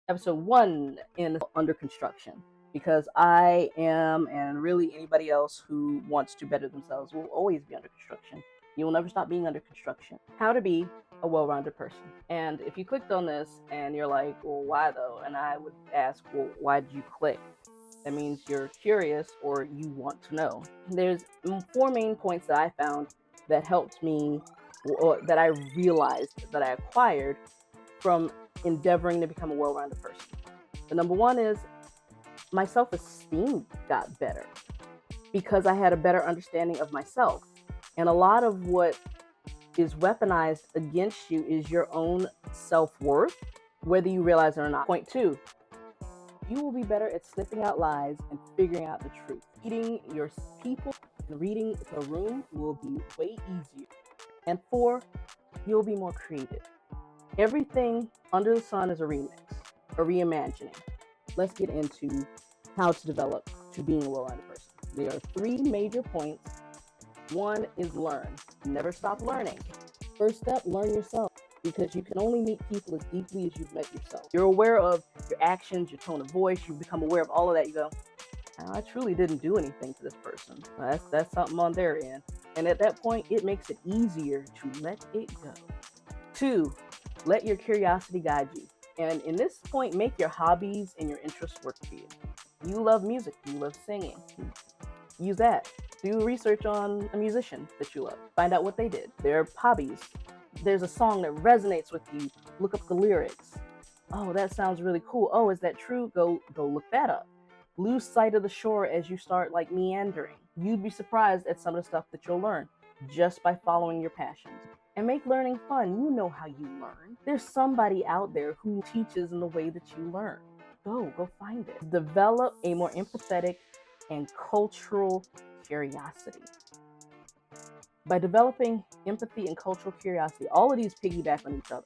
episode 1 in Under Construction, because I am, and really anybody else who wants to better themselves will always be under construction. You will never stop being under construction. How to be a well-rounded person. And if you clicked on this and you're like, well, why though? And I would ask, well, why did you click? That means you're curious or you want to know. There's 4 main points that I found that helped me, or that I realized that I acquired from endeavoring to become a well-rounded person. The number 1 is my self-esteem got better because I had a better understanding of myself. And a lot of what is weaponized against you is your own self-worth, whether you realize it or not. Point 2, you will be better at sniffing out lies and figuring out the truth. Reading your people and reading the room will be way easier. And 4, you'll be more creative. Everything under the sun is a remix, a reimagining. Let's get into how to develop to being a well-rounded person. There are 3 major points. 1 is learn. Never stop learning. First step, learn yourself, because you can only meet people as deeply as you've met yourself. You're aware of your actions, your tone of voice, you become aware of all of that. You go, I truly didn't do anything to this person. That's something on their end. And at that point, it makes it easier to let it go. 2, let your curiosity guide you. And in this point, make your hobbies and your interests work for you. You love music, you love singing. Use that. Do research on a musician that you love. Find out what they did, their hobbies. There's a song that resonates with you. Look up the lyrics. Oh, that sounds really cool. Oh, is that true? Go look that up. Lose sight of the shore as you start meandering. You'd be surprised at some of the stuff that you'll learn just by following your passions. And make learning fun. You know how you learn. There's somebody out there who teaches in the way that you learn. Go find it. Develop a more empathetic and cultural curiosity. By developing empathy and cultural curiosity, all of these piggyback on each other,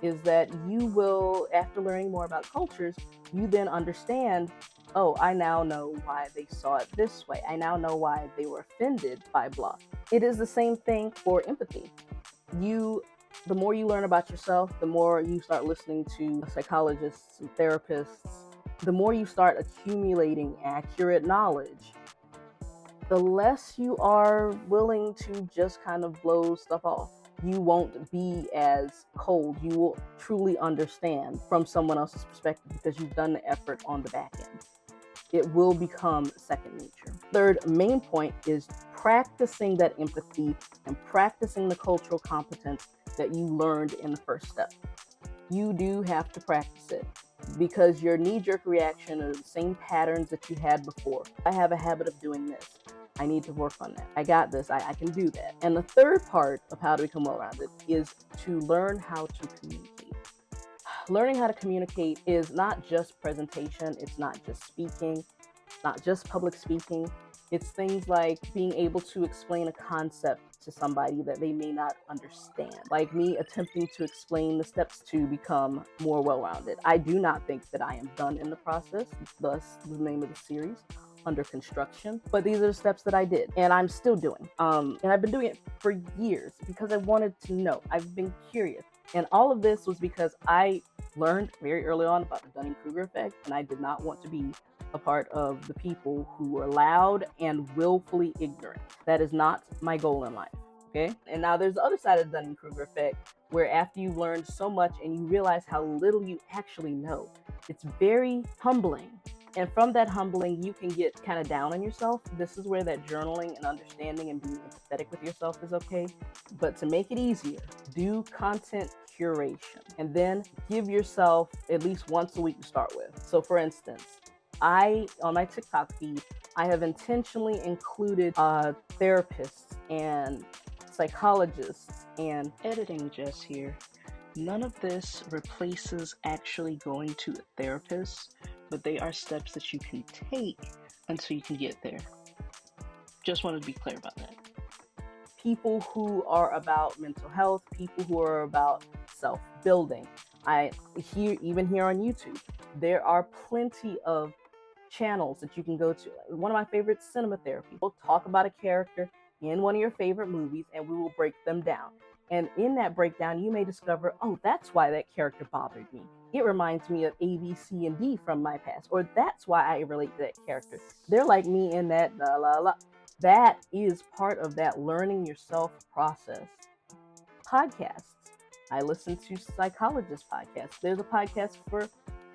is that you will, after learning more about cultures, you then understand, oh, I now know why they saw it this way. I now know why they were offended by blah. It is the same thing for empathy. The more you learn about yourself, the more you start listening to psychologists and therapists, the more you start accumulating accurate knowledge, the less you are willing to just kind of blow stuff off. You won't be as cold. You will truly understand from someone else's perspective because you've done the effort on the back end. It will become second nature. Third main point is practicing that empathy and practicing the cultural competence that you learned in the first step. You do have to practice it because your knee-jerk reaction are the same patterns that you had before. I have a habit of doing this. I need to work on that. I got this. I can do that. And the third part of how to become well-rounded is to learn how to communicate. Learning how to communicate is not just presentation. It's not just speaking. It's not just public speaking. It's things like being able to explain a concept to somebody that they may not understand. Like me attempting to explain the steps to become more well-rounded. I do not think that I am done in the process, thus the name of the series, Under Construction. But these are the steps that I did and I'm still doing. And I've been doing it for years because I wanted to know. I've been curious. And all of this was because I learned very early on about the Dunning-Kruger effect, and I did not want to be a part of the people who were loud and willfully ignorant. That is not my goal in life, okay? And now there's the other side of the Dunning-Kruger effect, where after you've learned so much and you realize how little you actually know, it's very humbling. And from that humbling, you can get kind of down on yourself. This is where that journaling and understanding and being empathetic with yourself is okay. But to make it easier, do content curation and then give yourself at least once a week to start with. So for instance, on my TikTok feed, I have intentionally included therapists and psychologists and editing Jess here. None of this replaces actually going to a therapist, but they are steps that you can take until you can get there. Just wanted to be clear about that. People who are about mental health, people who are about self-building. Even here on YouTube, there are plenty of channels that you can go to. One of my favorites, Cinema Therapy. We'll talk about a character in one of your favorite movies and we will break them down. And in that breakdown, you may discover, oh, that's why that character bothered me. it reminds me of A, B, C, and D from my past, or that's why I relate to that character. They're like me in that la la la. That is part of that learning yourself process. Podcasts. I listen to psychologist podcasts. There's a podcast for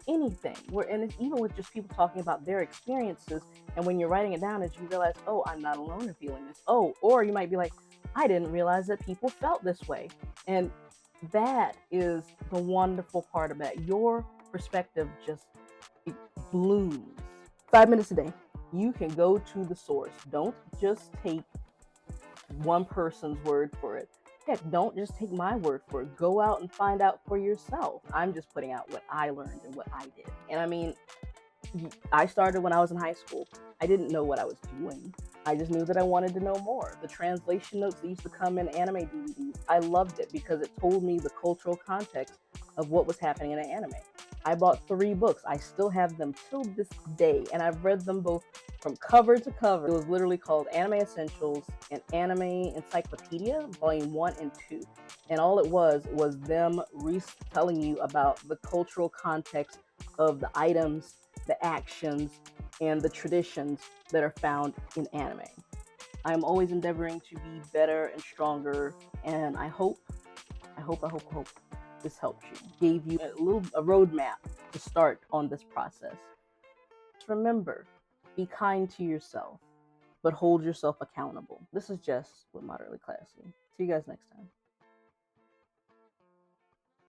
anything. And it's even with just people talking about their experiences. And when you're writing it down, as you realize, oh, I'm not alone in feeling this. Oh, or you might be like, I didn't realize that people felt this way. And that is the wonderful part of that. Your perspective just blooms. 5 minutes a day. You can go to the source. Don't just take one person's word for it. Heck, don't just take my word for it. Go out and find out for yourself. I'm just putting out what I learned and what I did. And I mean, I started when I was in high school. I didn't know what I was doing. I just knew that I wanted to know more. The translation notes that used to come in anime DVDs, I loved it because it told me the cultural context of what was happening in an anime. I bought 3 books. I still have them till this day, and I've read them both from cover to cover. It was literally called Anime Essentials and Anime Encyclopedia, Volume 1 and 2. And all it was them telling you about the cultural context of the items, the actions, and the traditions that are found in anime. I'm always endeavoring to be better and stronger, and I hope this helped you, gave you a roadmap to start on this process. Just remember, be kind to yourself, but hold yourself accountable. This is Jess with Moderately Classy. See you guys next time.